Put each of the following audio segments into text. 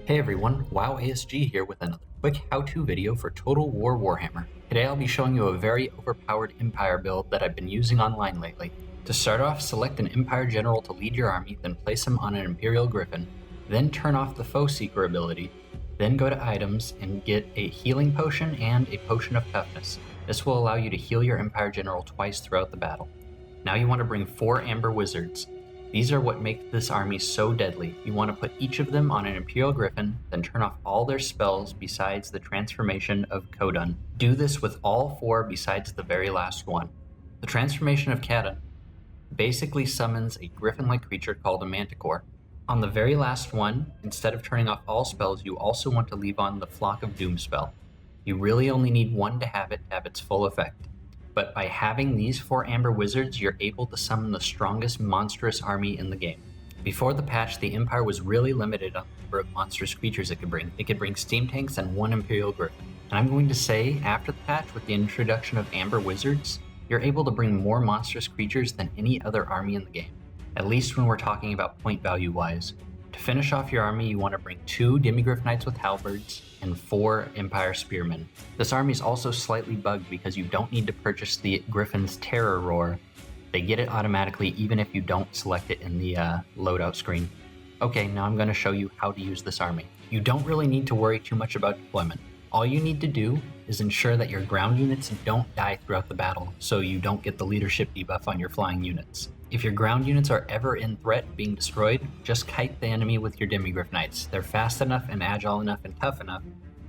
Hey everyone, WoW ASG here with another quick how-to video for Total War Warhammer. Today I'll be showing you a very overpowered Empire build that I've been using online lately. To start off, select an Empire General to lead your army, then place him on an Imperial Griffin, then turn off the Foe Seeker ability, then go to items and get a healing potion and a potion of toughness. This will allow you to heal your Empire General twice throughout the battle. Now you want to bring 4 Amber Wizards. These are what make this army so deadly. You want to put each of them on an Imperial Griffin, then turn off all their spells besides the transformation of Kodun. Do this with all 4 besides the very last one. The transformation of Kodun basically summons a griffin-like creature called a Manticore. On the very last one, instead of turning off all spells, you also want to leave on the Flock of Doom spell. You really only need one to have its full effect. But by having these 4 Amber Wizards, you're able to summon the strongest monstrous army in the game. Before the patch, the Empire was really limited on the number of monstrous creatures it could bring. It could bring steam tanks and 1 Imperial Griffin. And I'm going to say, after the patch, with the introduction of Amber Wizards, you're able to bring more monstrous creatures than any other army in the game, at least when we're talking about point value wise. To finish off your army, you want to bring 2 Demigryph Knights with halberds and 4 Empire Spearmen. This army is also slightly bugged because you don't need to purchase the Griffin's Terror Roar. They get it automatically even if you don't select it in the loadout screen. Okay, now I'm going to show you how to use this army. You don't really need to worry too much about deployment. All you need to do is ensure that your ground units don't die throughout the battle, so you don't get the leadership debuff on your flying units. If your ground units are ever in threat of being destroyed, just kite the enemy with your Demigryph Knights. They're fast enough and agile enough and tough enough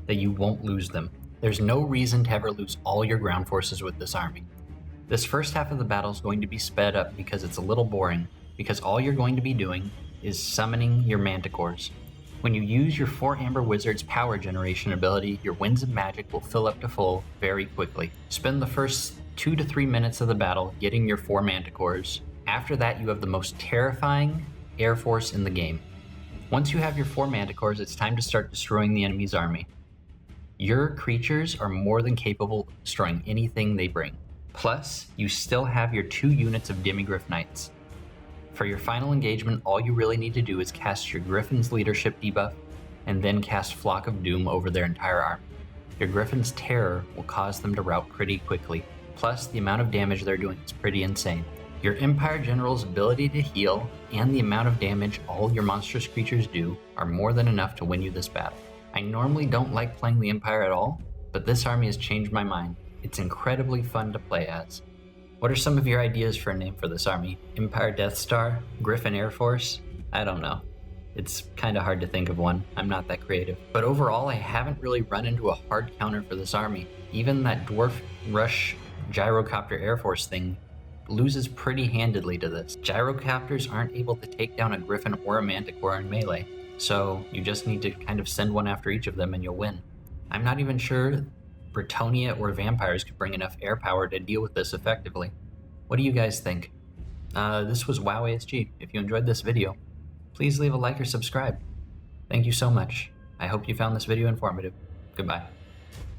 that you won't lose them. There's no reason to ever lose all your ground forces with this army. This first half of the battle is going to be sped up because it's a little boring, because all you're going to be doing is summoning your Manticores. When you use your 4 Amber Wizards power generation ability, your Winds of Magic will fill up to full very quickly. Spend the first 2 to 3 minutes of the battle getting your 4 Manticores. After that, you have the most terrifying air force in the game. Once you have your 4 Manticores, it's time to start destroying the enemy's army. Your creatures are more than capable of destroying anything they bring. Plus, you still have your 2 units of Demigryph Knights. For your final engagement, all you really need to do is cast your Griffin's leadership debuff, and then cast Flock of Doom over their entire army. Your Griffin's Terror will cause them to rout pretty quickly. Plus, the amount of damage they're doing is pretty insane. Your Empire General's ability to heal and the amount of damage all your monstrous creatures do are more than enough to win you this battle. I normally don't like playing the Empire at all, but this army has changed my mind. It's incredibly fun to play as. What are some of your ideas for a name for this army? Empire Death Star? Griffin Air Force? I don't know. It's kinda hard to think of one. I'm not that creative. But overall, I haven't really run into a hard counter for this army. Even that Dwarf Rush Gyrocopter Air Force thing loses pretty handedly to this. Gyrocopters aren't able to take down a Griffin or a Manticore in melee, so you just need to kind of send one after each of them and you'll win. I'm not even sure Bretonnia or Vampires could bring enough air power to deal with this effectively. What do you guys think? This was WoW ASG. If you enjoyed this video, please leave a like or subscribe. Thank you so much. I hope you found this video informative. Goodbye.